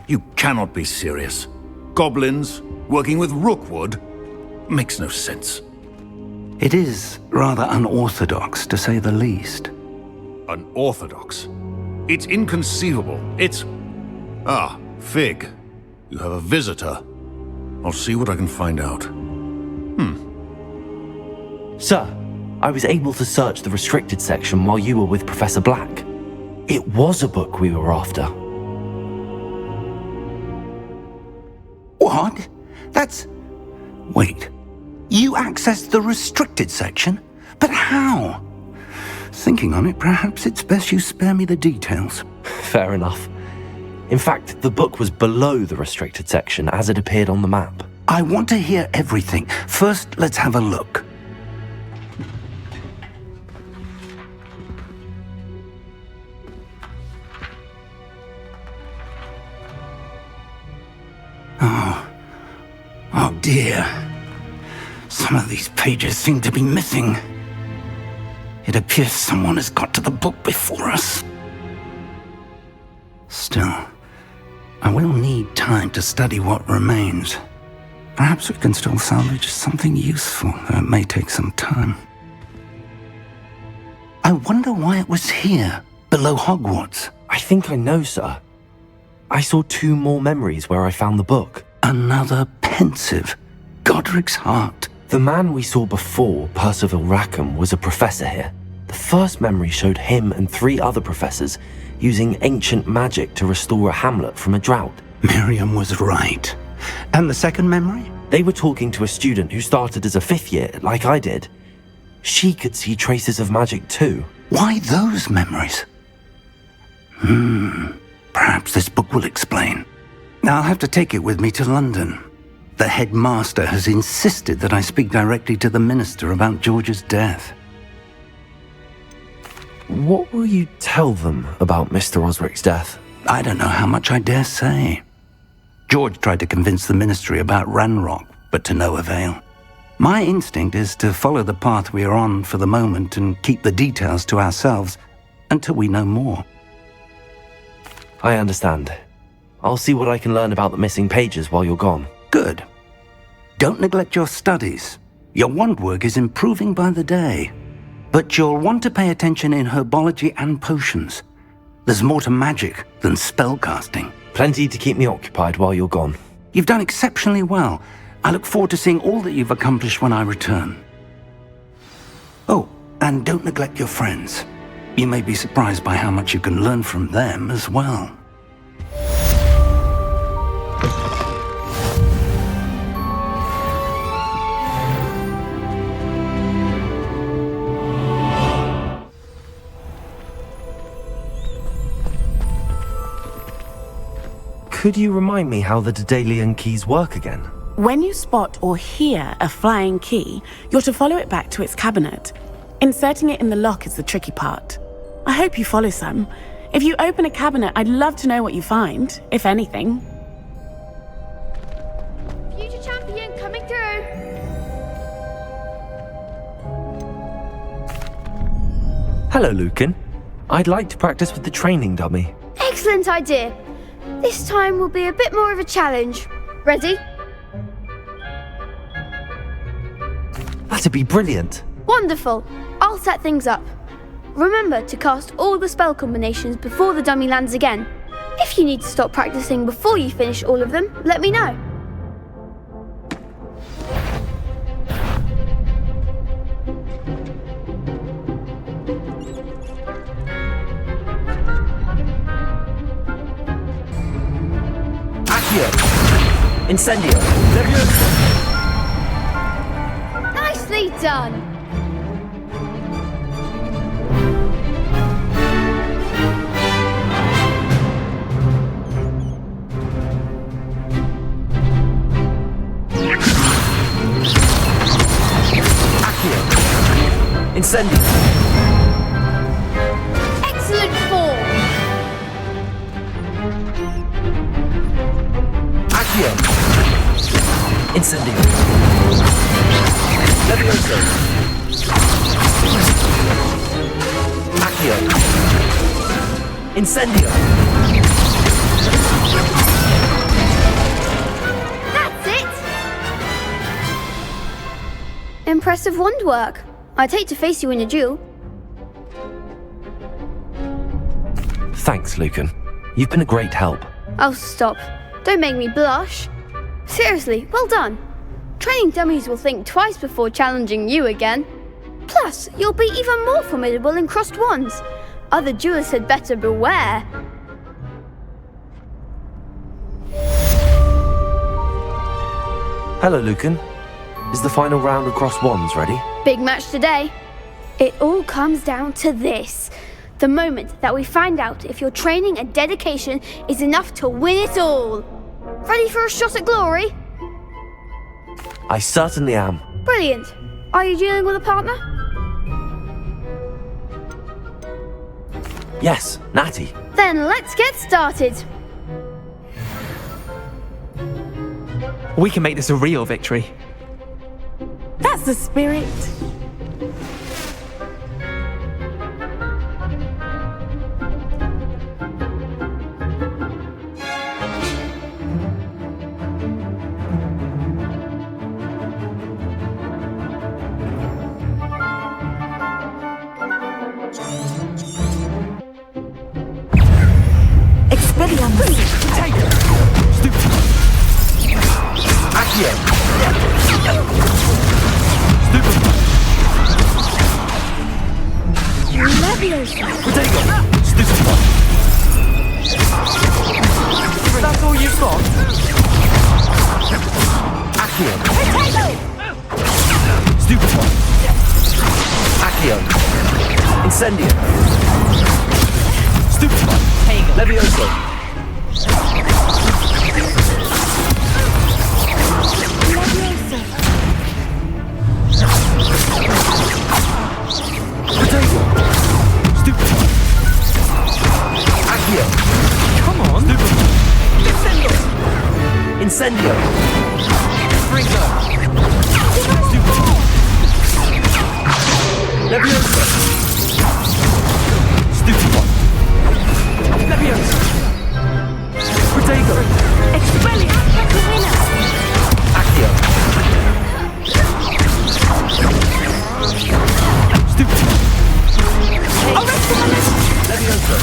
You cannot be serious. Goblins working with Rookwood makes no sense. It is rather unorthodox, to say the least. Unorthodox? It's inconceivable. It's... Ah, Fig. You have a visitor. I'll see what I can find out. Sir, I was able to search the restricted section while you were with Professor Black. It was a book we were after. What? That's... Wait. You accessed the restricted section? But how? Thinking on it, perhaps it's best you spare me the details. Fair enough. In fact, the book was below the restricted section as it appeared on the map. I want to hear everything. First, let's have a look. Oh dear. Some of these pages seem to be missing. It appears someone has got to the book before us. Still, I will need time to study what remains. Perhaps we can still salvage something useful, though it may take some time. I wonder why it was here, below Hogwarts. I think I know, sir. I saw 2 more memories where I found the book. Another pensive Godric's heart. The man we saw before, Percival Rackham, was a professor here. The first memory showed him and 3 other professors using ancient magic to restore a hamlet from a drought. Miriam was right. And the second memory? They were talking to a student who started as a 5th year, like I did. She could see traces of magic too. Why those memories? Perhaps this book will explain. I'll have to take it with me to London. The headmaster has insisted that I speak directly to the minister about George's death. What will you tell them about Mr. Osric's death? I don't know how much I dare say. George tried to convince the ministry about Ranrock, but to no avail. My instinct is to follow the path we are on for the moment and keep the details to ourselves until we know more. I understand. I'll see what I can learn about the missing pages while you're gone. Good. Don't neglect your studies. Your wand work is improving by the day. But you'll want to pay attention in herbology and potions. There's more to magic than spellcasting. Plenty to keep me occupied while you're gone. You've done exceptionally well. I look forward to seeing all that you've accomplished when I return. Oh, and don't neglect your friends. You may be surprised by how much you can learn from them as well. Could you remind me how the Daedalian keys work again? When you spot or hear a flying key, you're to follow it back to its cabinet. Inserting it in the lock is the tricky part. I hope you follow some. If you open a cabinet, I'd love to know what you find, if anything. Future champion coming through. Hello, Lucan. I'd like to practice with the training dummy. Excellent idea. This time will be a bit more of a challenge. Ready? That'd be brilliant. Wonderful. I'll set things up. Remember to cast all the spell combinations before the dummy lands again. If you need to stop practicing before you finish all of them, let me know. Incendio! Nicely done! Accio! Incendio! Excellent form! Accio! Incendio! Levioso! Accio! Incendio! Impressive wand work. I'd hate to face you in a duel. Thanks, Lucan. You've been a great help. Oh, stop. Don't make me blush. Seriously, well done. Training dummies will think twice before challenging you again. Plus, you'll be even more formidable in crossed wands. Other duelists had better beware. Hello, Lucan. Is the final round of crossed wands ready? Big match today. It all comes down to this. The moment that we find out if your training and dedication is enough to win it all. Ready for a shot at glory? I certainly am. Brilliant. Are you dealing with a partner? Yes, Natty. Then let's get started. We can make this a real victory. That's the spirit. Expelliarmus. Accio. Leviosa. Protego. Stupefy. That's all you've got? Accio. Potato. Stupefy. Accio. Incendio. Stupefy. Levioso. Leviosa. Protego. Stupefy. Accio. Come on. Stupefy. Incendio. Incendio. Ringo. Stupefy. Levioso. Stupefy. Levioso. Protego. Expelliarmus. Accio. Stupefy. Levioso.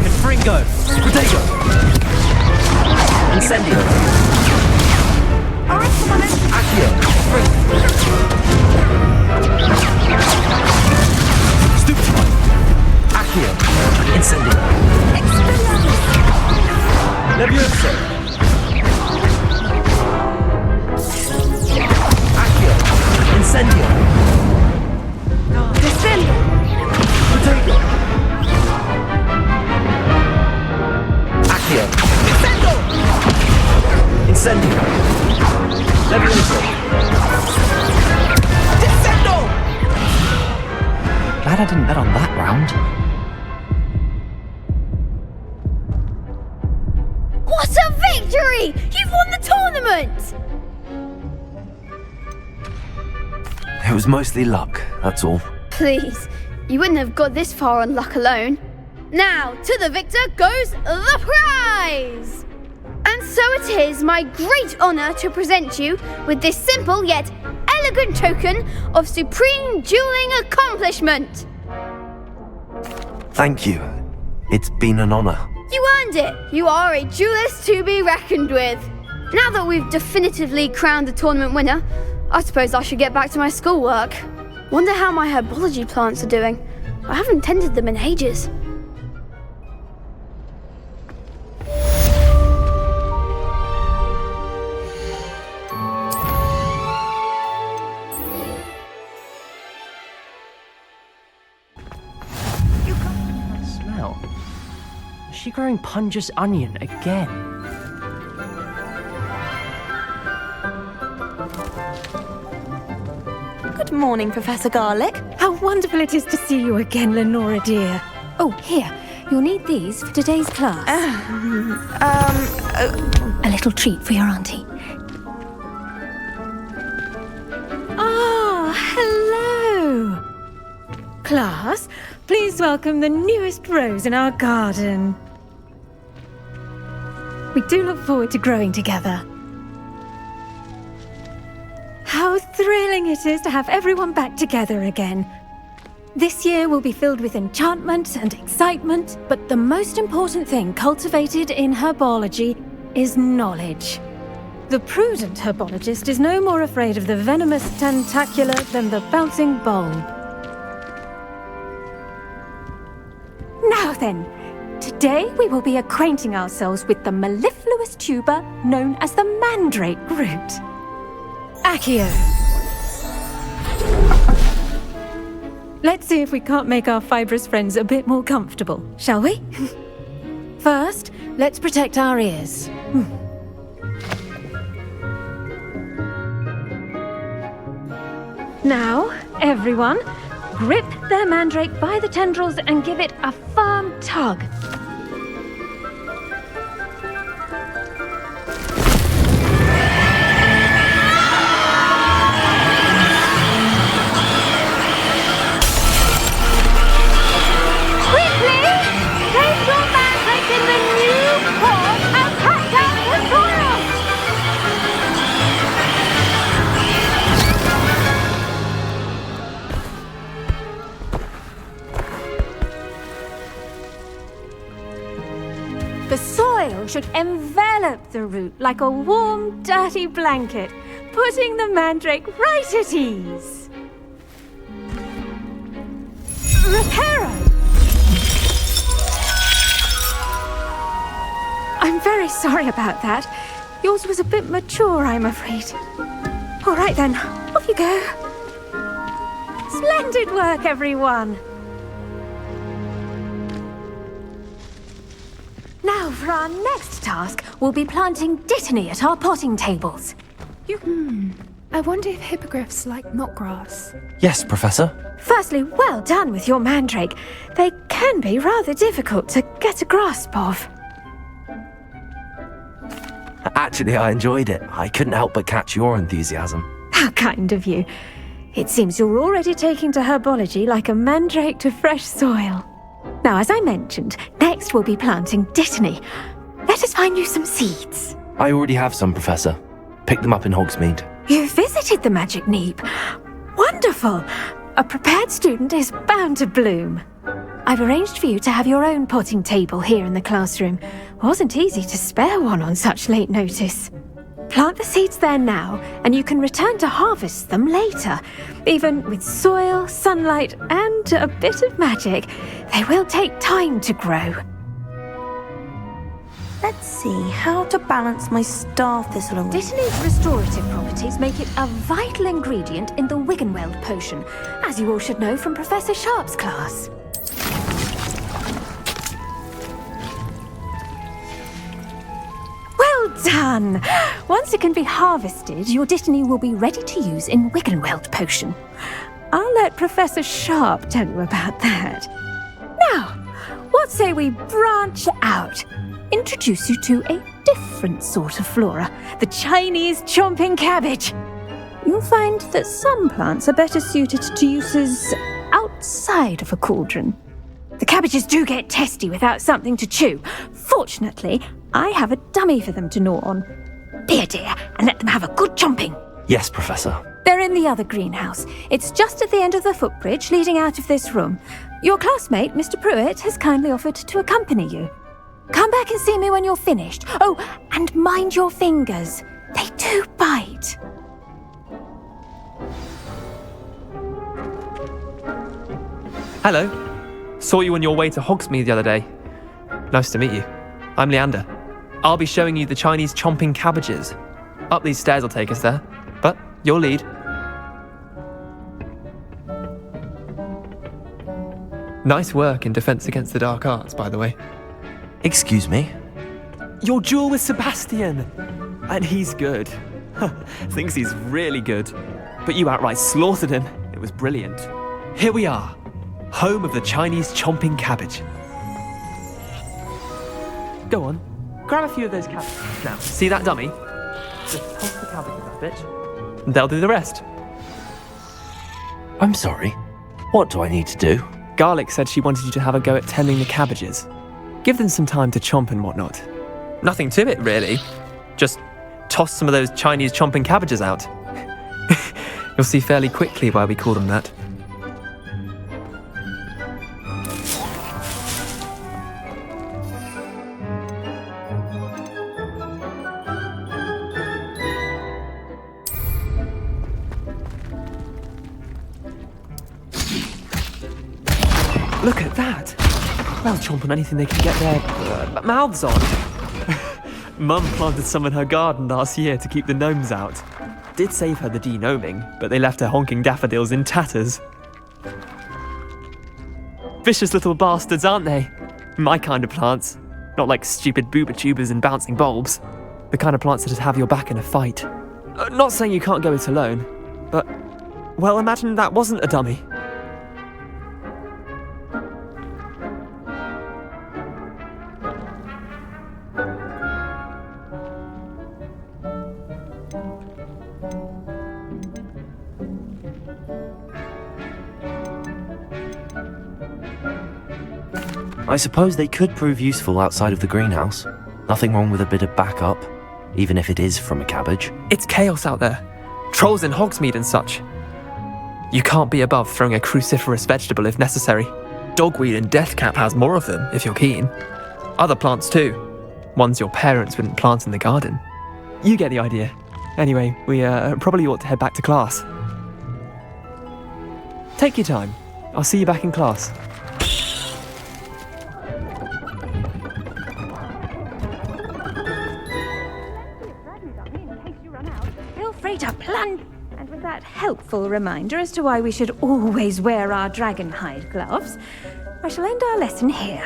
Confringo. Protego. Incendio. Accio. Stupefy. Accio. Incendio. Levioso. Accio. Incendio. Descendo. Protego. Accio. Incendio. Levioso. Glad I didn't bet on that round. What a victory! You've won the tournament! It was mostly luck, that's all. Please, you wouldn't have got this far on luck alone. Now, to the victor goes the prize! And so it is my great honour to present you with this simple yet elegant token of supreme dueling accomplishment. Thank you. It's been an honour. You earned it. You are a duelist to be reckoned with. Now that we've definitively crowned the tournament winner, I suppose I should get back to my schoolwork. Wonder how my herbology plants are doing. I haven't tended them in ages. Smell. Is she growing Punja's onion again? Good morning, Professor Garlick. How wonderful it is to see you again, Lenora dear. Oh, here. You'll need these for today's class. A little treat for your auntie. Ah, hello. Class, please welcome the newest rose in our garden. We do look forward to growing together. How thrilling it is to have everyone back together again. This year will be filled with enchantment and excitement, but the most important thing cultivated in herbology is knowledge. The prudent herbologist is no more afraid of the venomous tentacula than the bouncing bulb. Now then, today we will be acquainting ourselves with the mellifluous tuber known as the mandrake root. Accio. Let's see if we can't make our fibrous friends a bit more comfortable, shall we? First, let's protect our ears. Now, everyone, grip their mandrake by the tendrils and give it a firm tug. The soil should envelop the root like a warm, dirty blanket, putting the mandrake right at ease. Reparo! I'm very sorry about that. Yours was a bit mature, I'm afraid. All right then, off you go. Splendid work, everyone. Now, for our next task, we'll be planting dittany at our potting tables. I wonder if hippogriffs like knotgrass. Yes, Professor. Firstly, well done with your mandrake. They can be rather difficult to get a grasp of. Actually, I enjoyed it. I couldn't help but catch your enthusiasm. How kind of you. It seems you're already taking to herbology like a mandrake to fresh soil. Now, as I mentioned, next we'll be planting dittany. Let us find you some seeds. I already have some, Professor. Picked them up in Hogsmeade. You visited the Magic Neep. Wonderful! A prepared student is bound to bloom. I've arranged for you to have your own potting table here in the classroom. Wasn't easy to spare one on such late notice. Plant the seeds there now, and you can return to harvest them later. Even with soil, sunlight, and a bit of magic, they will take time to grow. Let's see how to balance my star thistle and Dittany's restorative properties make it a vital ingredient in the Wiggenweld potion, as you all should know from Professor Sharp's class. Well done! Once it can be harvested, your dittany will be ready to use in Wiggenweld potion. I'll let Professor Sharp tell you about that. Now, what say we branch out? Introduce you to a different sort of flora, the Chinese chomping cabbage. You'll find that some plants are better suited to uses outside of a cauldron. The cabbages do get testy without something to chew. Fortunately, I have a dummy for them to gnaw on. Be a dear and let them have a good chomping. Yes, Professor. They're in the other greenhouse. It's just at the end of the footbridge leading out of this room. Your classmate, Mr. Pruitt, has kindly offered to accompany you. Come back and see me when you're finished. Oh, and mind your fingers. They do bite. Hello. Saw you on your way to Hogsmeade the other day. Nice to meet you. I'm Leander. I'll be showing you the Chinese chomping cabbages. Up these stairs will take us there, but you'll lead. Nice work in Defense Against the Dark Arts, by the way. Excuse me? Your duel with Sebastian! And he's good. Thinks he's really good. But you outright slaughtered him. It was brilliant. Here we are, home of the Chinese chomping cabbage. Go on, grab a few of those cabbages. Now, see that dummy? Just toss the cabbage in that bitch. And they'll do the rest. I'm sorry. What do I need to do? Garlic said she wanted you to have a go at tending the cabbages. Give them some time to chomp and whatnot. Nothing to it, really. Just toss some of those Chinese chomping cabbages out. You'll see fairly quickly why we call them that. Look at that! They'll chomp on anything they can get their mouths on. Mum planted some in her garden last year to keep the gnomes out. Did save her the de-gnoming, but they left her honking daffodils in tatters. Vicious little bastards, aren't they? My kind of plants. Not like stupid booba tubers and bouncing bulbs. The kind of plants that'd have your back in a fight. Not saying you can't go it alone, but, well, imagine that wasn't a dummy. I suppose they could prove useful outside of the greenhouse. Nothing wrong with a bit of backup, even if it is from a cabbage. It's chaos out there. Trolls in Hogsmeade and such. You can't be above throwing a cruciferous vegetable if necessary. Dogweed and deathcap has more of them, if you're keen. Other plants too. Ones your parents wouldn't plant in the garden. You get the idea. Anyway, we probably ought to head back to class. Take your time. I'll see you back in class. To plan. And with that helpful reminder as to why we should always wear our dragon hide gloves, I shall end our lesson here.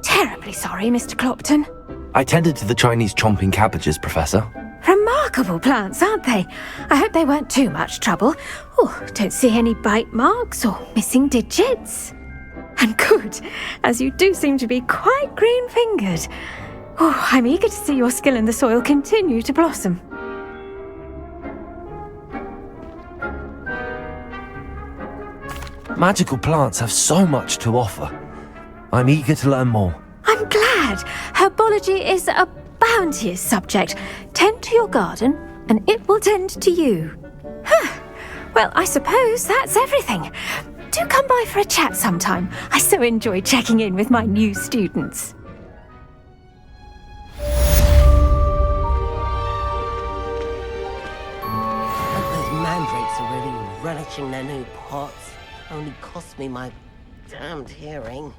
Terribly sorry, Mr. Clopton. I tended to the Chinese chomping cabbages, Professor. Remarkable plants, aren't they? I hope they weren't too much trouble. Oh, don't see any bite marks or missing digits. And good, as you do seem to be quite green-fingered. Oh, I'm eager to see your skill in the soil continue to blossom. Magical plants have so much to offer. I'm eager to learn more. I'm glad. Herbology is a bounteous subject. Tend to your garden, and it will tend to you. Well, I suppose that's everything. Do come by for a chat sometime. I so enjoy checking in with my new students. Those mandrakes are really relishing their new pots. Only cost me my damned hearing.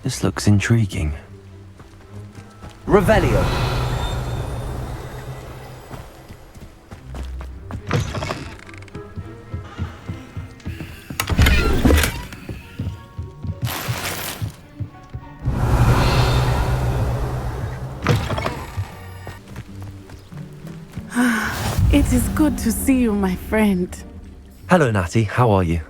This looks intriguing. Revelio. It is good to see you, my friend. Hello, Natty. How are you?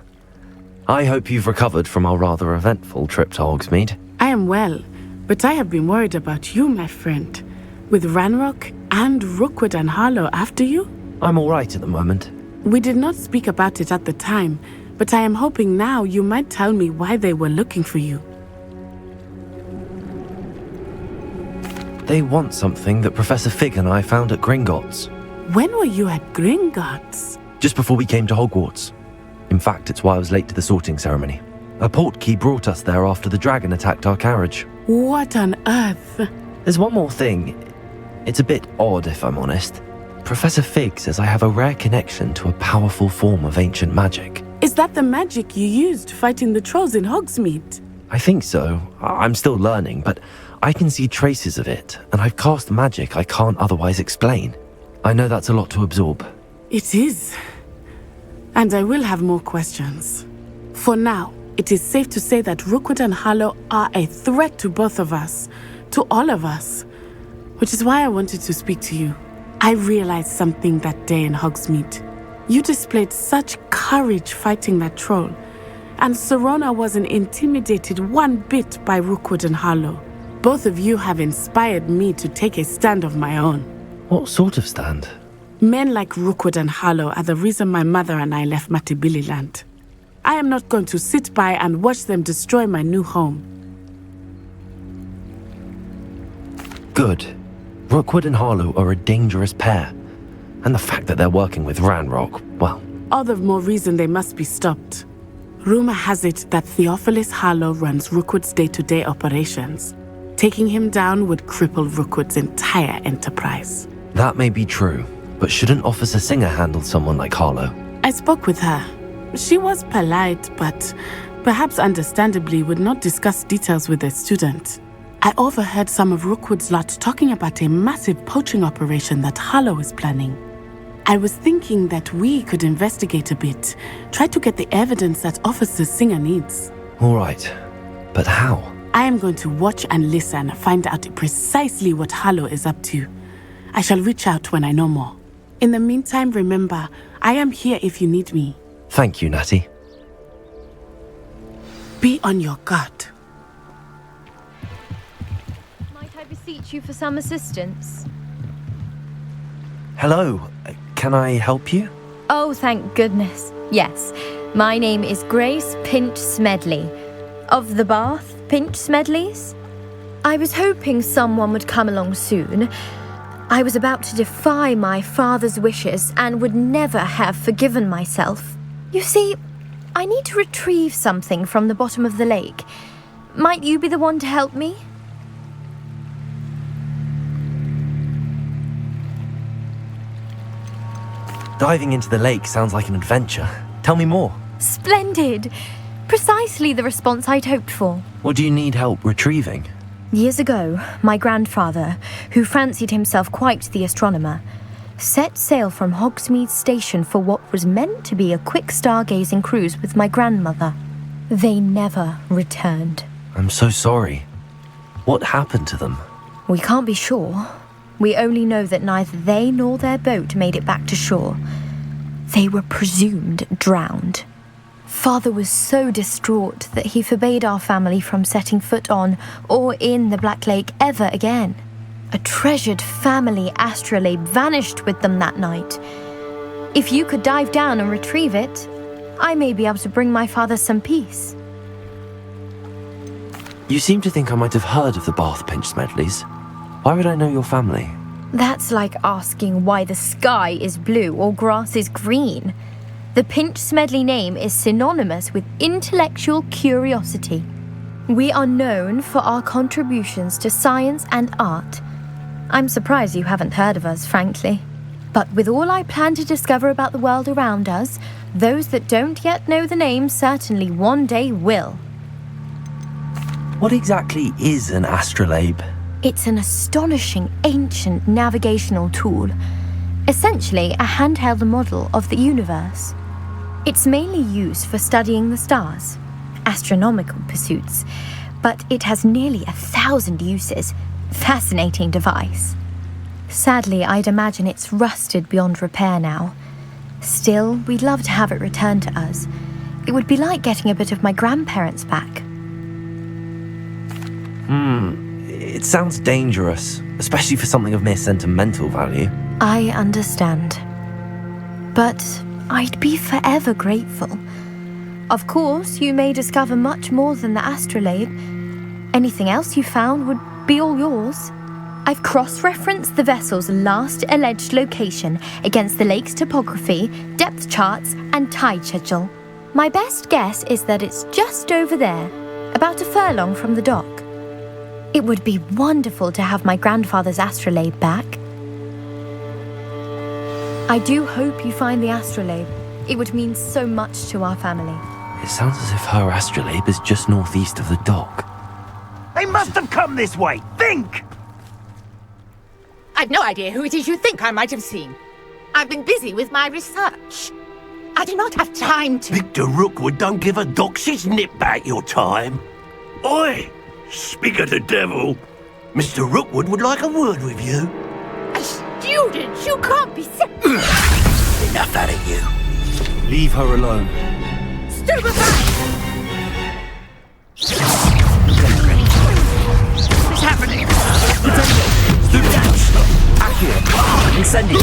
I hope you've recovered from our rather eventful trip to Hogsmeade. I am well, but I have been worried about you, my friend. With Ranrock and Rookwood and Harlow after you? I'm all right at the moment. We did not speak about it at the time, but I am hoping now you might tell me why they were looking for you. They want something that Professor Fig and I found at Gringotts. When were you at Gringotts? Just before we came to Hogwarts. In fact, it's why I was late to the sorting ceremony. A portkey brought us there after the dragon attacked our carriage. What on earth? There's one more thing. It's a bit odd, if I'm honest. Professor Fig says I have a rare connection to a powerful form of ancient magic. Is that the magic you used fighting the trolls in Hogsmeade? I think so. I'm still learning, but I can see traces of it, and I've cast magic I can't otherwise explain. I know that's a lot to absorb. It is. And I will have more questions. For now, it is safe to say that Rookwood and Harlow are a threat to both of us, to all of us, which is why I wanted to speak to you. I realized something that day in Hogsmeade. You displayed such courage fighting that troll, and Serona wasn't intimidated one bit by Rookwood and Harlow. Both of you have inspired me to take a stand of my own. What sort of stand? Men like Rookwood and Harlow are the reason my mother and I left Matibili land. I am not going to sit by and watch them destroy my new home. Good. Rookwood and Harlow are a dangerous pair. And the fact that they're working with Ranrock, well... All the more reason they must be stopped. Rumor has it that Theophilus Harlow runs Rookwood's day-to-day operations. Taking him down would cripple Rookwood's entire enterprise. That may be true, but shouldn't Officer Singer handle someone like Harlow? I spoke with her. She was polite, but perhaps understandably would not discuss details with a student. I overheard some of Rookwood's lot talking about a massive poaching operation that Harlow is planning. I was thinking that we could investigate a bit, try to get the evidence that Officer Singer needs. All right, but how? I am going to watch and listen, find out precisely what Harlow is up to. I shall reach out when I know more. In the meantime, remember, I am here if you need me. Thank you, Natty. Be on your guard. Might I beseech you for some assistance? Hello, can I help you? Oh, thank goodness. Yes, my name is Grace Pinch Smedley, of the Bath Pinch Smedleys. I was hoping someone would come along soon. I was about to defy my father's wishes and would never have forgiven myself. You see, I need to retrieve something from the bottom of the lake. Might you be the one to help me? Diving into the lake sounds like an adventure. Tell me more. Splendid! Precisely the response I'd hoped for. What do you need help retrieving? Years ago, my grandfather, who fancied himself quite the astronomer, set sail from Hogsmeade Station for what was meant to be a quick stargazing cruise with my grandmother. They never returned. I'm so sorry. What happened to them? We can't be sure. We only know that neither they nor their boat made it back to shore. They were presumed drowned. Father was so distraught that he forbade our family from setting foot on or in the Black Lake ever again. A treasured family astrolabe vanished with them that night. If you could dive down and retrieve it, I may be able to bring my father some peace. You seem to think I might have heard of the Bath Pinch Smedleys. Why would I know your family? That's like asking why the sky is blue or grass is green. The Pinch Smedley name is synonymous with intellectual curiosity. We are known for our contributions to science and art. I'm surprised you haven't heard of us, frankly. But with all I plan to discover about the world around us, those that don't yet know the name certainly one day will. What exactly is an astrolabe? It's an astonishing ancient navigational tool, essentially a handheld model of the universe. It's mainly used for studying the stars, astronomical pursuits, but it has nearly 1,000 uses. Fascinating device. Sadly, I'd imagine it's rusted beyond repair now. Still, we'd love to have it returned to us. It would be like getting a bit of my grandparents back. It sounds dangerous, especially for something of mere sentimental value. I understand. But I'd be forever grateful. Of course, you may discover much more than the astrolabe. Anything else you found would be all yours. I've cross-referenced the vessel's last alleged location against the lake's topography, depth charts, and tide schedule. My best guess is that it's just over there, about a furlong from the dock. It would be wonderful to have my grandfather's astrolabe back. I do hope you find the astrolabe. It would mean so much to our family. It sounds as if her astrolabe is just northeast of the dock. They must have come this way! Think! I've no idea who it is you think I might have seen. I've been busy with my research. I do not have time to... Victor Rookwood don't give a doxy's nip back your time. Oi! Speak of the devil. Mr. Rookwood would like a word with you. A student? You can't be so... Enough out of you. Leave her alone. Stupefy! What's happening? Accurate. Incendio.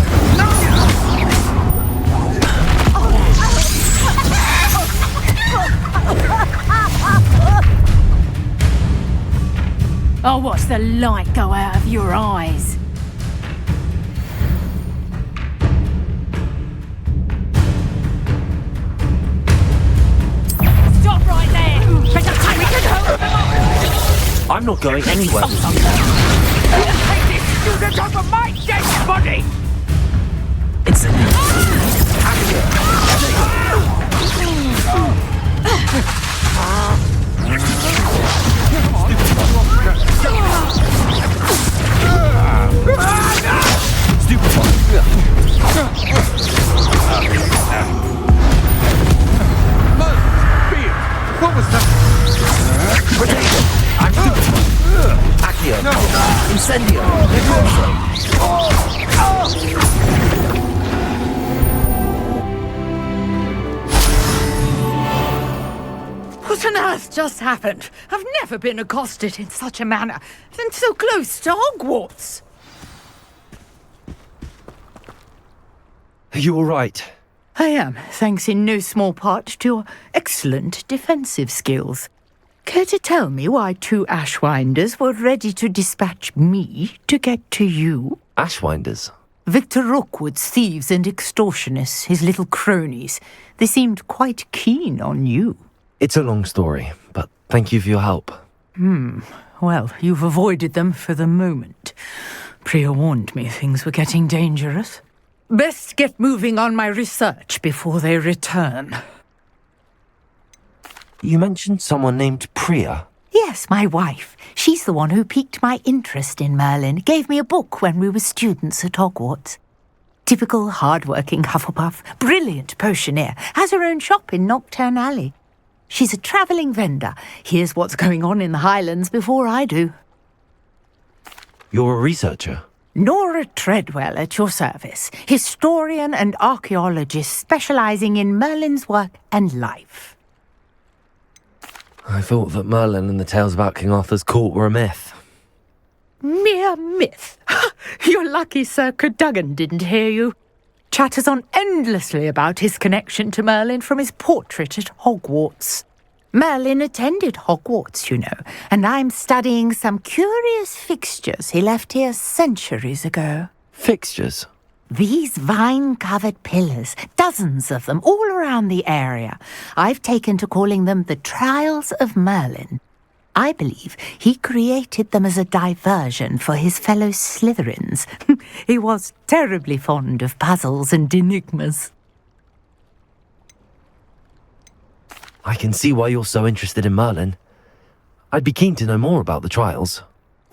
Oh, what's the light go out of your eyes. Stop right there! Better take me to the home. I'm not going anywhere. Take this student off of my dead body! What was that? Potato! Accio! Incendio! What on earth just happened? I've never been accosted in such a manner, and so close to Hogwarts. Are you all right? I am, thanks in no small part to your excellent defensive skills. Care to tell me why 2 Ashwinders were ready to dispatch me to get to you? Ashwinders? Victor Rookwood's thieves and extortionists, his little cronies. They seemed quite keen on you. It's a long story, but thank you for your help. Well, you've avoided them for the moment. Priya warned me things were getting dangerous. Best get moving on my research before they return. You mentioned someone named Priya. Yes, my wife. She's the one who piqued my interest in Merlin. Gave me a book when we were students at Hogwarts. Typical hard-working Hufflepuff. Brilliant potioneer. Has her own shop in Knockturn Alley. She's a travelling vendor. Hears what's going on in the Highlands before I do. You're a researcher? Nora Treadwell at your service. Historian and archaeologist specialising in Merlin's work and life. I thought that Merlin and the tales about King Arthur's court were a myth. Mere myth. You're lucky Sir Cadogan didn't hear you. Chatters on endlessly about his connection to Merlin from his portrait at Hogwarts. Merlin attended Hogwarts, you know, and I'm studying some curious fixtures he left here centuries ago. Fixtures? These vine-covered pillars, dozens of them, all around the area. I've taken to calling them the Trials of Merlin. I believe he created them as a diversion for his fellow Slytherins. He was terribly fond of puzzles and enigmas. I can see why you're so interested in Merlin. I'd be keen to know more about the trials.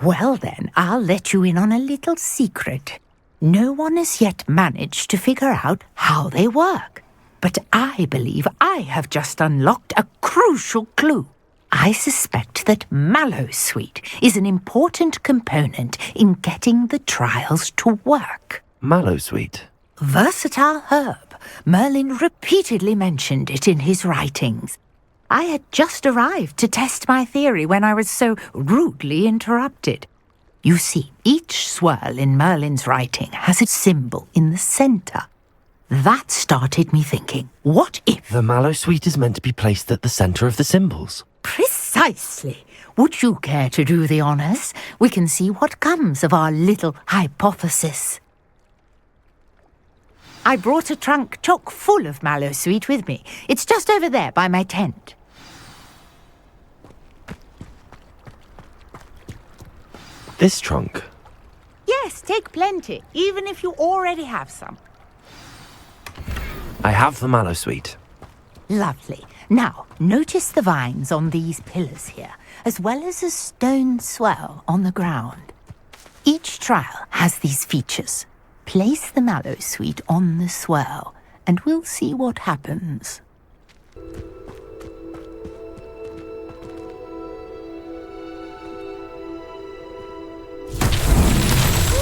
Well then, I'll let you in on a little secret. No one has yet managed to figure out how they work. But I believe I have just unlocked a crucial clue. I suspect that Mallowsweet is an important component in getting the trials to work. Mallowsweet? Versatile herb. Merlin repeatedly mentioned it in his writings. I had just arrived to test my theory when I was so rudely interrupted. You see, each swirl in Merlin's writing has a symbol in the centre. That started me thinking, what if... The Mallowsweet is meant to be placed at the centre of the symbols. Precisely. Would you care to do the honours? We can see what comes of our little hypothesis. I brought a trunk chock full of Mallowsweet with me. It's just over there by my tent. This trunk? Yes, take plenty, even if you already have some. I have the Mallowsweet. Lovely. Now, notice the vines on these pillars here, as well as a stone swell on the ground. Each trial has these features. Place the Mallowsweet on the swell, and we'll see what happens.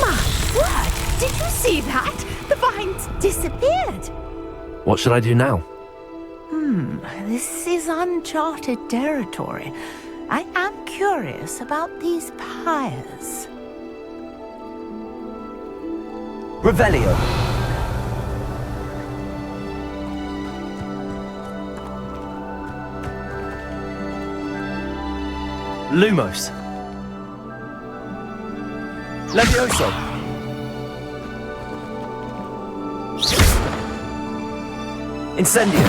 My word! Did you see that? The vines disappeared. What should I do now? This is uncharted territory. I am curious about these pyres. Revelio. Lumos. Levioso! Incendio!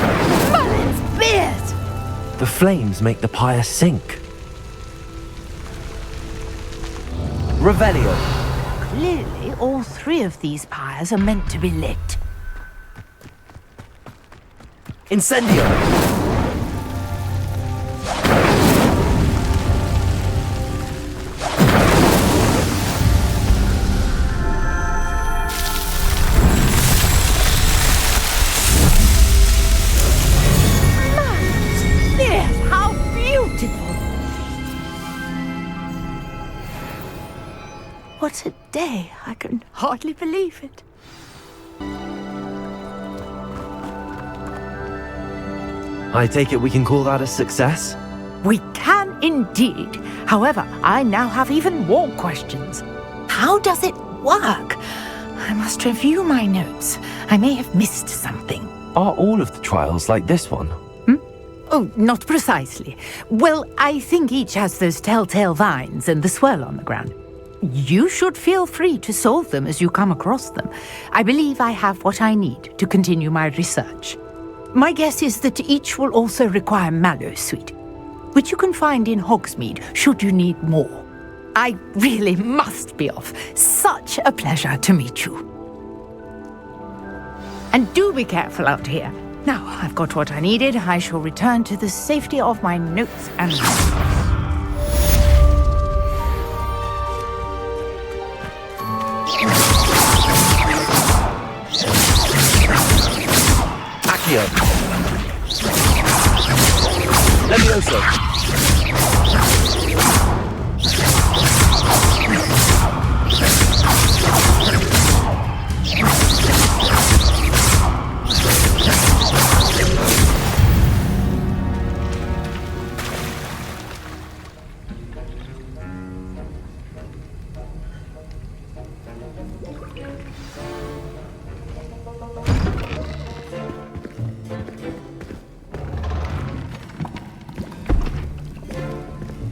Merlin's beard! The flames make the pyre sink. Revelio! Clearly, all three of these pyres are meant to be lit. Incendio! Beard, how beautiful! What a day! I can hardly believe it. I take it we can call that a success? We can indeed. However, I now have even more questions. How does it work? I must review my notes. I may have missed something. Are all of the trials like this one? Oh, not precisely. Well, I think each has those telltale vines and the swirl on the ground. You should feel free to solve them as you come across them. I believe I have what I need to continue my research. My guess is that each will also require mallow sweet, which you can find in Hogsmeade should you need more. I really must be off. Such a pleasure to meet you. And do be careful out here. Now I've got what I needed, I shall return to the safety of my notes and... Accio! Levioso!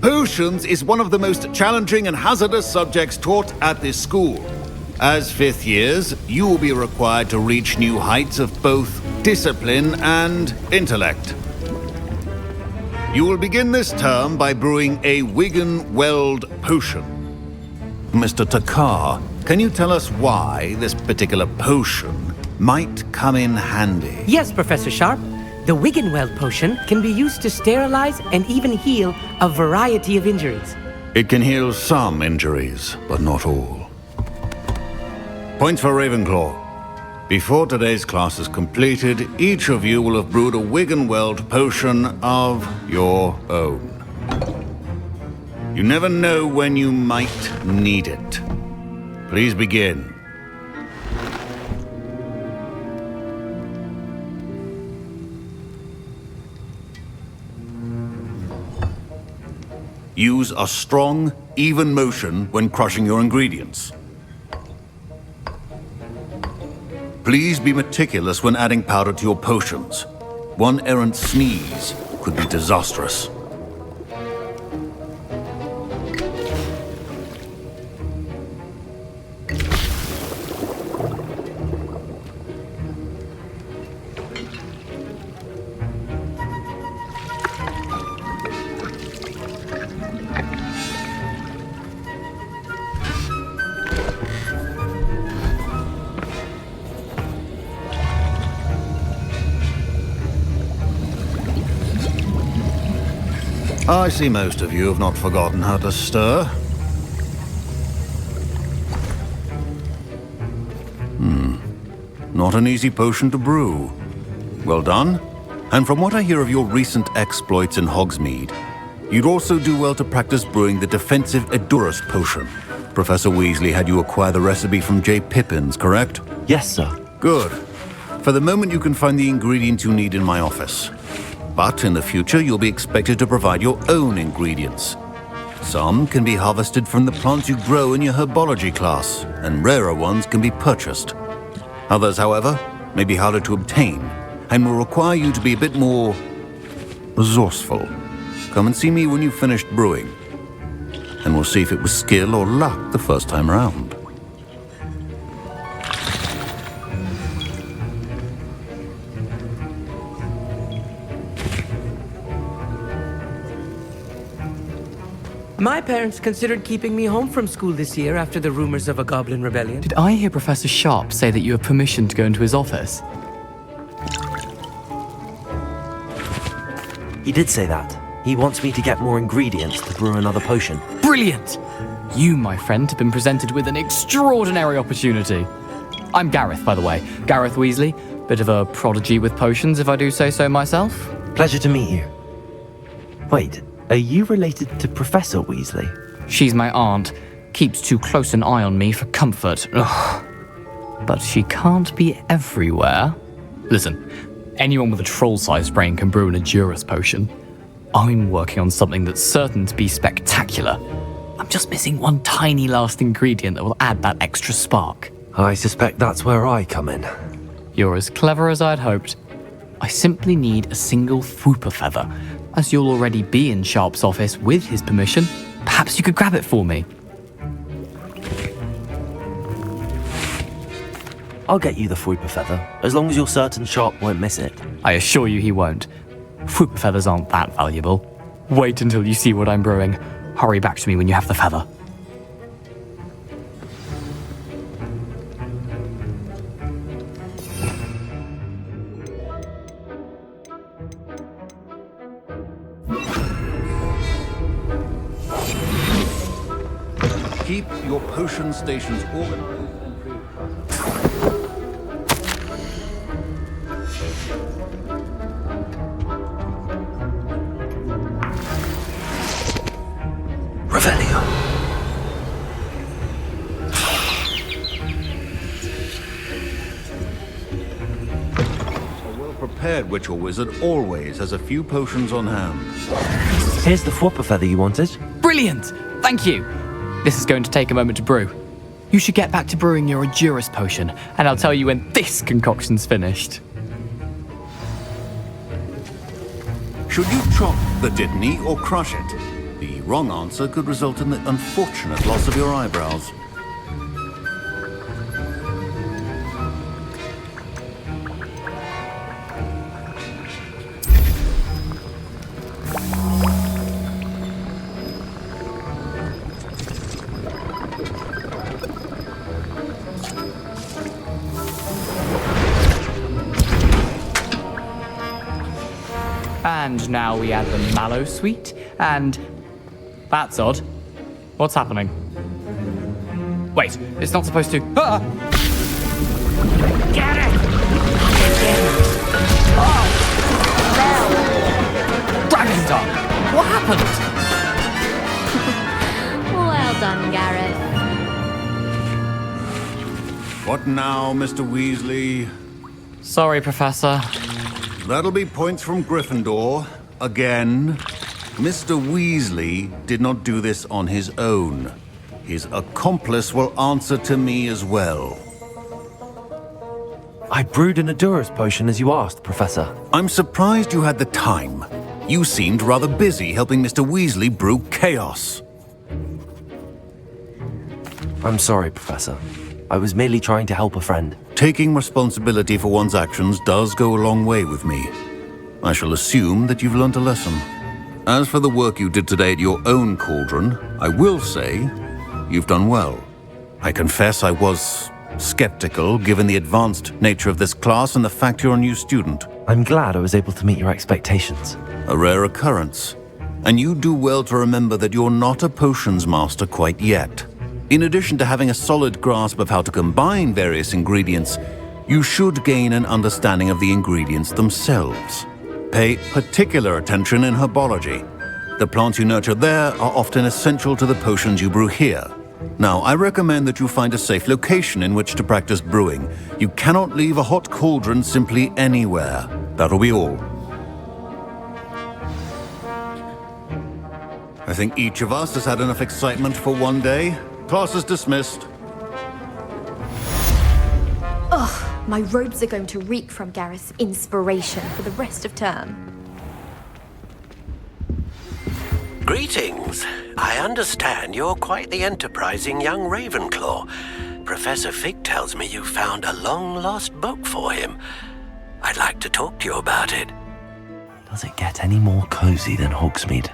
Potions is one of the most challenging and hazardous subjects taught at this school. As fifth years, you will be required to reach new heights of both discipline and intellect. You will begin this term by brewing a Wiggenweld potion. Mr. Takar, can you tell us why this particular potion might come in handy? Yes, Professor Sharp. The Wiggenweld potion can be used to sterilize and even heal a variety of injuries. It can heal some injuries, but not all. Points for Ravenclaw. Before today's class is completed, each of you will have brewed a Wiggenweld potion of your own. You never know when you might need it. Please begin. Use a strong, even motion when crushing your ingredients. Please be meticulous when adding powder to your potions. One errant sneeze could be disastrous. I see most of you have not forgotten how to stir. Not an easy potion to brew. Well done. And from what I hear of your recent exploits in Hogsmeade, you'd also do well to practice brewing the defensive Edurus potion. Professor Weasley had you acquire the recipe from J. Pippins, correct? Yes, sir. Good. For the moment, you can find the ingredients you need in my office. But in the future, you'll be expected to provide your own ingredients. Some can be harvested from the plants you grow in your herbology class, and rarer ones can be purchased. Others, however, may be harder to obtain, and will require you to be a bit more resourceful. Come and see me when you've finished brewing. and we'll see if it was skill or luck the first time round. My parents considered keeping me home from school this year after the rumors of a goblin rebellion. Did I hear Professor Sharp say that you have permission to go into his office? He did say that. He wants me to get more ingredients to brew another potion. Brilliant! You, my friend, have been presented with an extraordinary opportunity. I'm Gareth, by the way. Gareth Weasley. Bit of a prodigy with potions, if I do say so myself. Pleasure to meet you. Wait, are you related to Professor Weasley? She's my aunt. Keeps too close an eye on me for comfort. Ugh. But she can't be everywhere. Listen, anyone with a troll-sized brain can brew an Edurus potion. I'm working on something that's certain to be spectacular. I'm just missing one tiny last ingredient that will add that extra spark. I suspect that's where I come in. You're as clever as I'd hoped. I simply need a single Fwooper feather. As you'll already be in Sharp's office with his permission, perhaps you could grab it for me. I'll get you the Fwooper feather, as long as you're certain Sharp won't miss it. I assure you he won't. Fwooper feathers aren't that valuable. Wait until you see what I'm brewing. Hurry back to me when you have the feather. Keep your potion stations organized and free. Revelio. A well-prepared witch or wizard always has a few potions on hand. Here's the Fwooper feather you wanted. Brilliant! Thank you! This is going to take a moment to brew. You should get back to brewing your Edurus potion, and I'll tell you when this concoction's finished. Should you chop the Dittany or crush it? The wrong answer could result in the unfortunate loss of your eyebrows. And now we add the mallow sweet, and... That's odd. What's happening? Wait, it's not supposed to... Ah! Get it! Oh! Dragon's tongue! What happened? Well done, Gareth. What now, Mr. Weasley? Sorry, Professor. That'll be points from Gryffindor. Again. Mr. Weasley did not do this on his own. His accomplice will answer to me as well. I brewed an Edurus potion as you asked, Professor. I'm surprised you had the time. You seemed rather busy helping Mr. Weasley brew chaos. I'm sorry, Professor. I was merely trying to help a friend. Taking responsibility for one's actions does go a long way with me. I shall assume that you've learnt a lesson. As for the work you did today at your own cauldron, I will say you've done well. I confess I was skeptical given the advanced nature of this class and the fact you're a new student. I'm glad I was able to meet your expectations. A rare occurrence. And you do well to remember that you're not a potions master quite yet. In addition to having a solid grasp of how to combine various ingredients, you should gain an understanding of the ingredients themselves. Pay particular attention in herbology. The plants you nurture there are often essential to the potions you brew here. Now, I recommend that you find a safe location in which to practice brewing. You cannot leave a hot cauldron simply anywhere. That'll be all. I think each of us has had enough excitement for one day. Class is dismissed. Ugh, my robes are going to reek from Gareth's inspiration for the rest of term. Greetings. I understand you're quite the enterprising young Ravenclaw. Professor Fig tells me you found a long-lost book for him. I'd like to talk to you about it. Does it get any more cozy than Hogsmeade?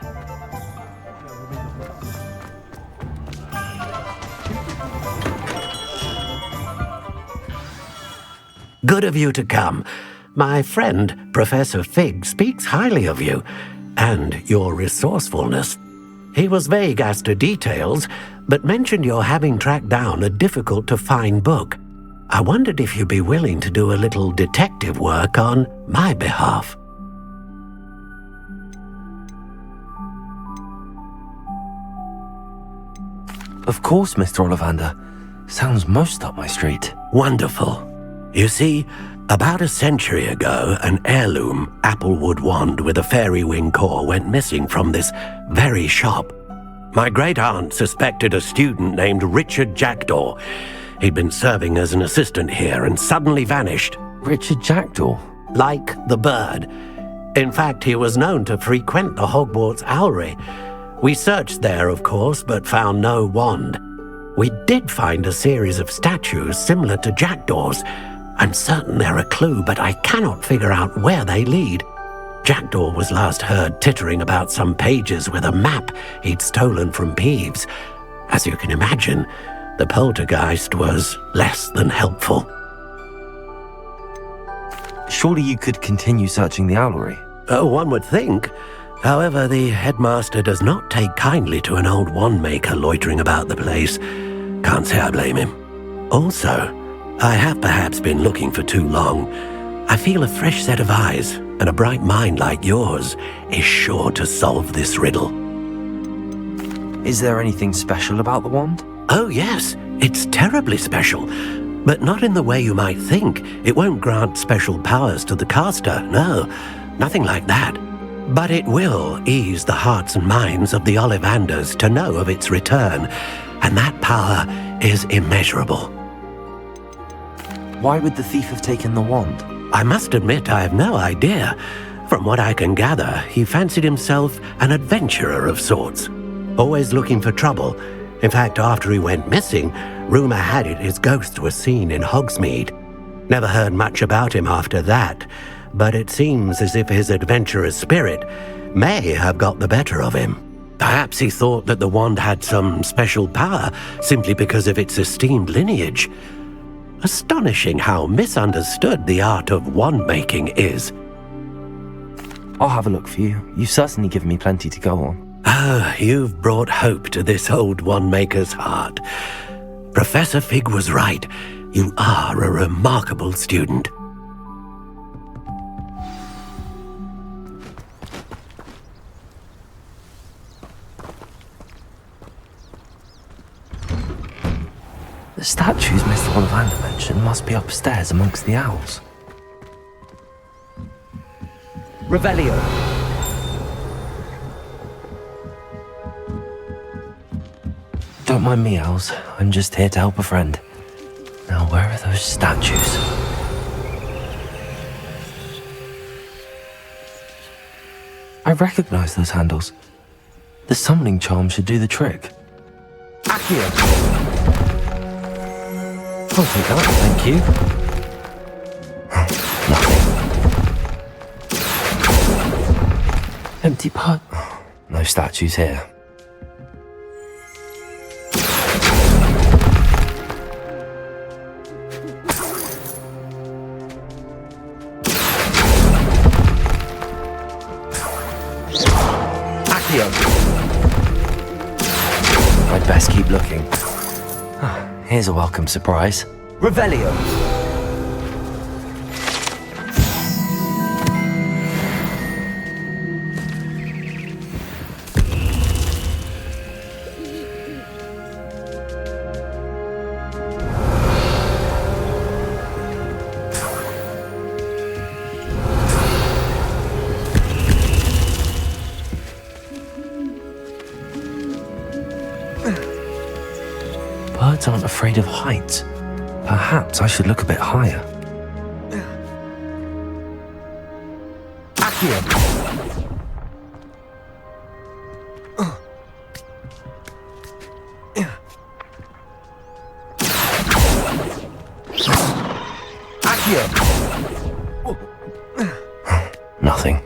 Good of you to come. My friend, Professor Fig, speaks highly of you and your resourcefulness. He was vague as to details, but mentioned your having tracked down a difficult-to-find book. I wondered if you'd be willing to do a little detective work on my behalf. Of course, Mr. Ollivander. Sounds most up my street. Wonderful. You see, about a century ago, an heirloom applewood wand with a fairy wing core went missing from this very shop. My great-aunt suspected a student named Richard Jackdaw. He'd been serving as an assistant here and suddenly vanished. Richard Jackdaw? Like the bird. In fact, he was known to frequent the Hogwarts Owlery. We searched there, of course, but found no wand. We did find a series of statues similar to Jackdaw's. I'm certain they're a clue, but I cannot figure out where they lead. Jackdaw was last heard tittering about some pages with a map he'd stolen from Peeves. As you can imagine, the poltergeist was less than helpful. Surely you could continue searching the owlery? Oh, one would think. However, the headmaster does not take kindly to an old wand-maker loitering about the place. Can't say I blame him. Also, I have perhaps been looking for too long. I feel a fresh set of eyes and a bright mind like yours is sure to solve this riddle. Is there anything special about the wand? Oh yes, it's terribly special. But not in the way you might think. It won't grant special powers to the caster, no. Nothing like that. But it will ease the hearts and minds of the Ollivanders to know of its return. And that power is immeasurable. Why would the thief have taken the wand? I must admit I have no idea. From what I can gather, he fancied himself an adventurer of sorts. Always looking for trouble. In fact, after he went missing, rumour had it his ghost was seen in Hogsmeade. Never heard much about him after that, but it seems as if his adventurous spirit may have got the better of him. Perhaps he thought that the wand had some special power simply because of its esteemed lineage. Astonishing how misunderstood the art of wand-making is. I'll have a look for you. You've certainly given me plenty to go on. Ah, you've brought hope to this old wand-maker's heart. Professor Fig was right. You are a remarkable student. The statues Mr. Ollivander mentioned must be upstairs amongst the owls. Revelio. Don't mind me, owls. I'm just here to help a friend. Now, where are those statues? I recognize those handles. The summoning charm should do the trick. Accio. I'll take that, thank you. Nothing. Empty pot. No statues here. Accio. I'd best keep looking. Here's a welcome surprise. Revelio. Birds aren't afraid of heights. Perhaps I should look a bit higher. Accio. Nothing.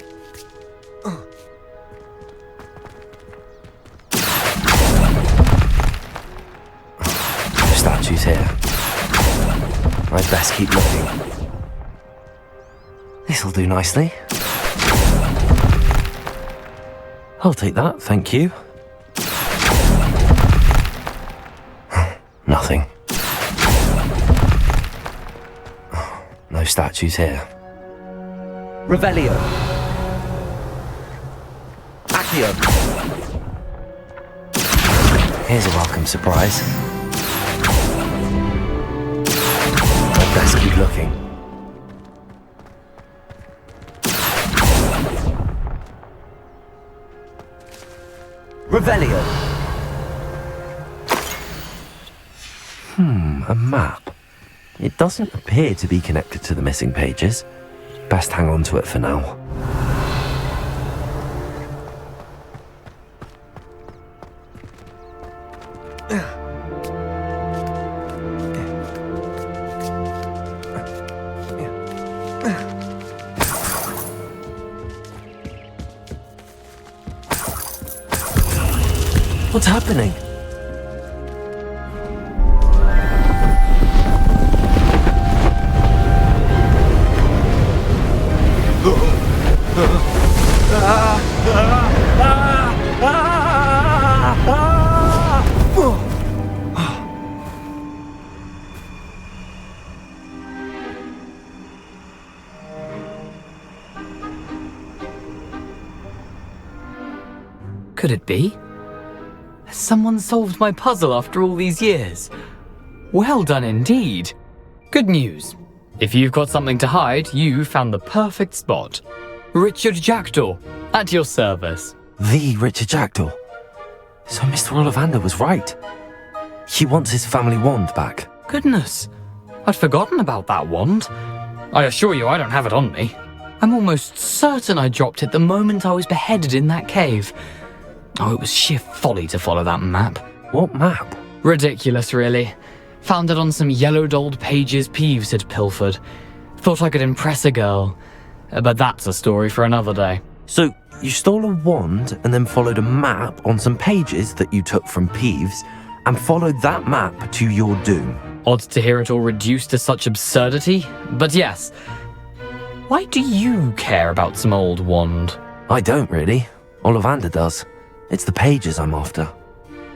No statues here. I'd best keep looking. This'll do nicely. I'll take that, thank you. Nothing. No statues here. Revelio. Accio. Here's a welcome surprise. I'd best keep looking. Revelio. A map. It doesn't appear to be connected to the missing pages. Best hang on to it for now. What's happening? Could it be? Has someone solved my puzzle after all these years? Well done indeed. Good news. If you've got something to hide, you found the perfect spot. Richard Jackdaw, at your service. The Richard Jackdaw. So Mr. Ollivander was right. He wants his family wand back. Goodness, I'd forgotten about that wand. I assure you I don't have it on me. I'm almost certain I dropped it the moment I was beheaded in that cave. Oh, it was sheer folly to follow that map. What map? Ridiculous, really. Found it on some yellowed old pages Peeves had pilfered. Thought I could impress a girl. But that's a story for another day. So, you stole a wand and then followed a map on some pages that you took from Peeves and followed that map to your doom. Odd to hear it all reduced to such absurdity, but yes. Why do you care about some old wand? I don't really. Ollivander does. It's the pages I'm after.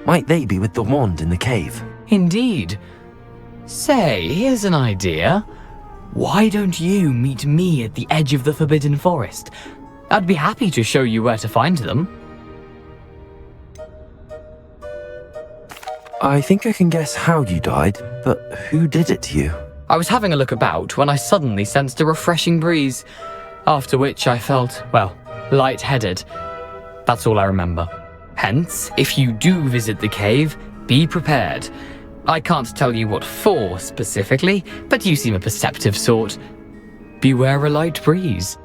Might they be with the wand in the cave? Indeed. Say, here's an idea. Why don't you meet me at the edge of the Forbidden Forest? I'd be happy to show you where to find them. I think I can guess how you died, but who did it to you? I was having a look about when I suddenly sensed a refreshing breeze, after which I felt, well, lightheaded. That's all I remember. Hence, if you do visit the cave, be prepared. I can't tell you what for specifically, but you seem a perceptive sort. Beware a light breeze.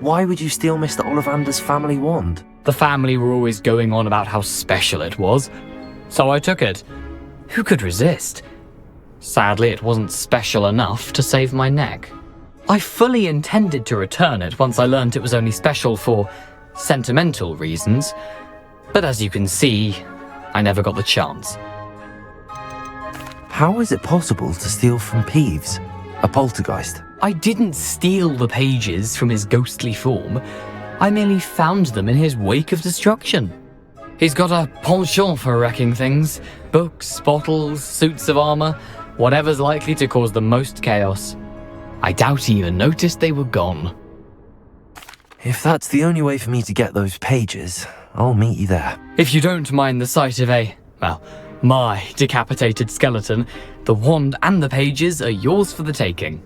Why would you steal Mr. Ollivander's family wand? The family were always going on about how special it was, so I took it. Who could resist? Sadly, it wasn't special enough to save my neck. I fully intended to return it once I learned it was only special for sentimental reasons, but as you can see, I never got the chance. How is it possible to steal from Peeves, a poltergeist? I didn't steal the pages from his ghostly form. I merely found them in his wake of destruction. He's got a penchant for wrecking things. Books, bottles, suits of armor, whatever's likely to cause the most chaos. I doubt he even noticed they were gone. If that's the only way for me to get those pages, I'll meet you there. If you don't mind the sight of my decapitated skeleton, the wand and the pages are yours for the taking.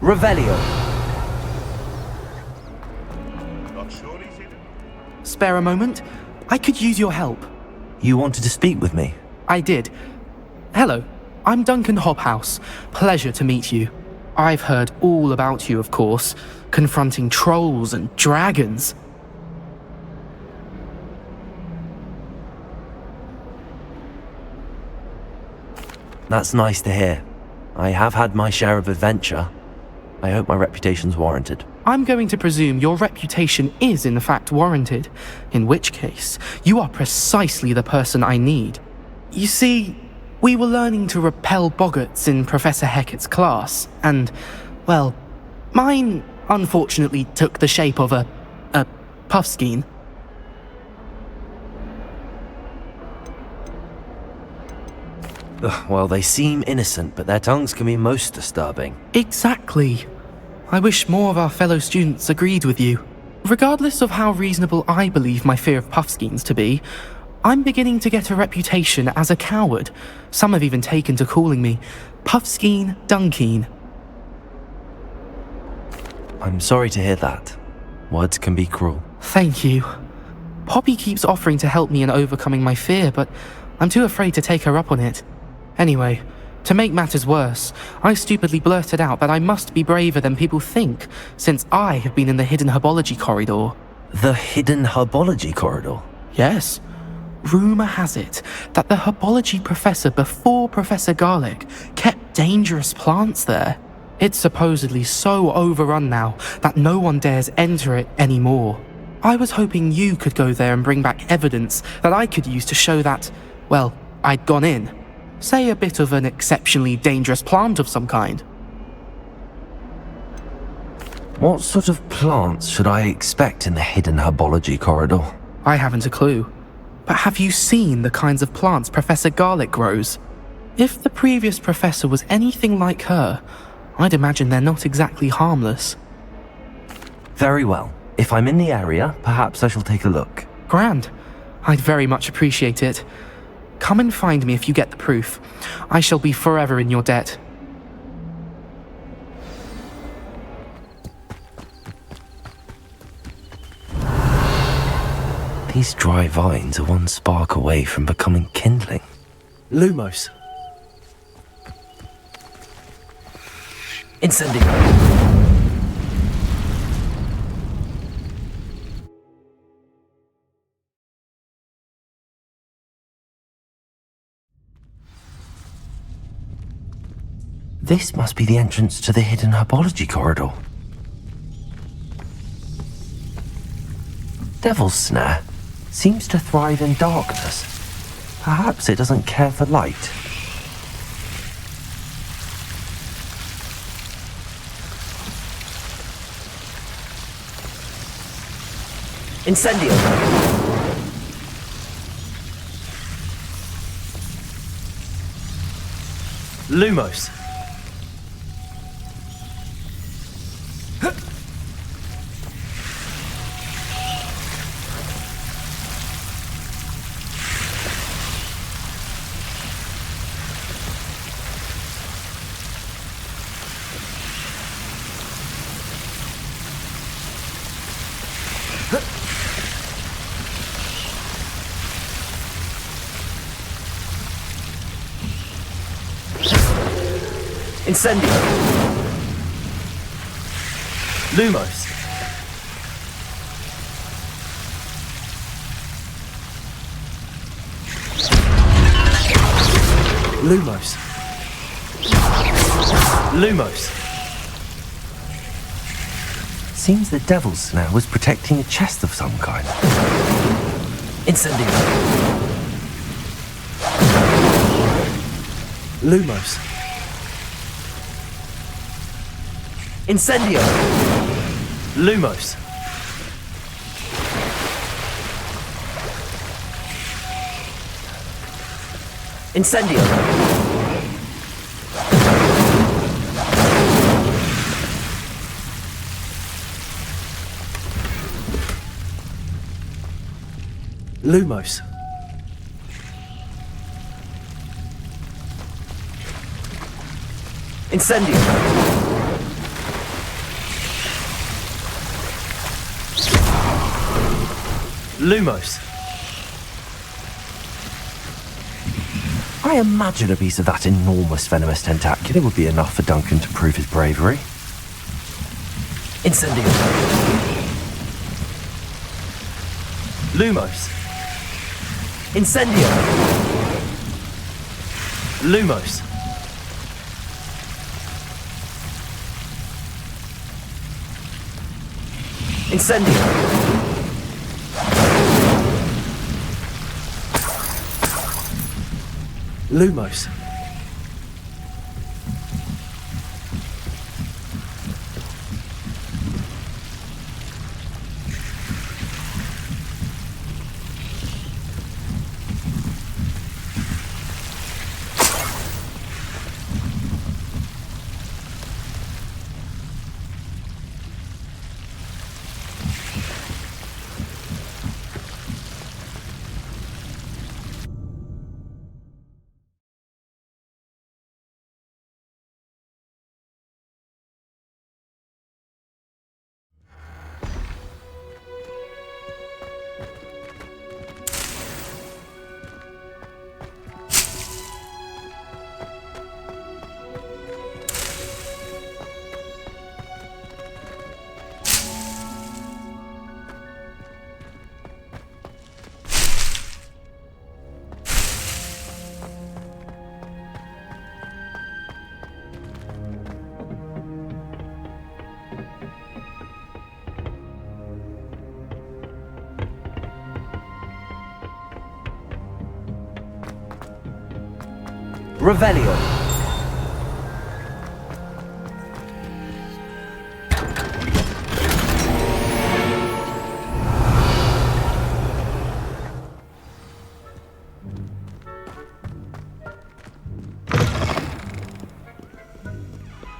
Revelio. Spare a moment? I could use your help. You wanted to speak with me? I did. hello. I'm Duncan Hobhouse. Pleasure to meet you. I've heard all about you, of course, confronting trolls and dragons. That's nice to hear. I have had my share of adventure. I hope my reputation's warranted. I'm going to presume your reputation is in fact warranted, in which case, you are precisely the person I need. You see, we were learning to repel boggarts in Professor Hecat's class, and, well, mine unfortunately took the shape of a puffskein. Well, they seem innocent, but their tongues can be most disturbing. Exactly. I wish more of our fellow students agreed with you. Regardless of how reasonable I believe my fear of puffskeins to be, I'm beginning to get a reputation as a coward. Some have even taken to calling me Puffskeen Dunkeen. I'm sorry to hear that. Words can be cruel. Thank you. Poppy keeps offering to help me in overcoming my fear, but I'm too afraid to take her up on it. Anyway, to make matters worse, I stupidly blurted out that I must be braver than people think, since I have been in the hidden herbology corridor. The hidden herbology corridor? Yes. Rumour has it that the herbology professor before Professor Garlic kept dangerous plants there. It's supposedly so overrun now that no one dares enter it anymore. I was hoping you could go there and bring back evidence that I could use to show that, well, I'd gone in. Say a bit of an exceptionally dangerous plant of some kind. What sort of plants should I expect in the hidden herbology corridor? I haven't a clue. But have you seen the kinds of plants Professor Garlic grows? If the previous professor was anything like her, I'd imagine they're not exactly harmless. Very well. If I'm in the area, perhaps I shall take a look. Grand. I'd very much appreciate it. Come and find me if you get the proof. I shall be forever in your debt. These dry vines are one spark away from becoming kindling. Lumos. Incendio. This must be the entrance to the hidden herbology corridor. Devil's Snare seems to thrive in darkness. Perhaps it doesn't care for light. Incendio! Lumos! Incendio! Lumos! Lumos! Lumos! Seems the Devil's Snare was protecting a chest of some kind. Incendio! Lumos. Incendio! Lumos! Incendio! Lumos. Incendio! Lumos. I imagine a piece of that enormous venomous tentacula would be enough for Duncan to prove his bravery. Incendio. Lumos. Incendio. Lumos. Incendio. Lumos. Revelio.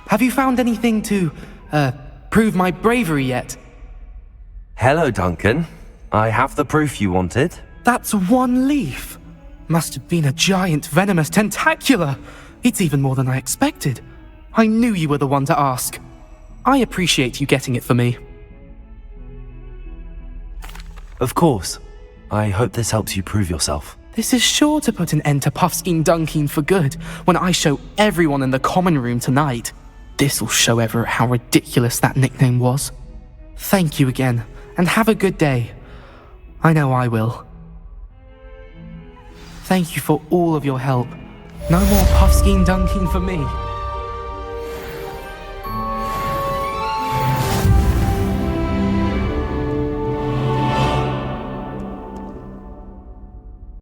Have you found anything to, prove my bravery yet? Hello, Duncan. I have the proof you wanted. That's one leaf. Must have been a giant venomous tentacula. It's even more than I expected. I knew you were the one to ask. I appreciate you getting it for me. Of course. I hope this helps you prove yourself. This is sure to put an end to Puffskein Dunkeen for good when I show everyone in the common room tonight. This'll show Everett how ridiculous that nickname was. Thank you again, and have a good day. I know I will. Thank you for all of your help. No more Puffskein Dunkeen for me.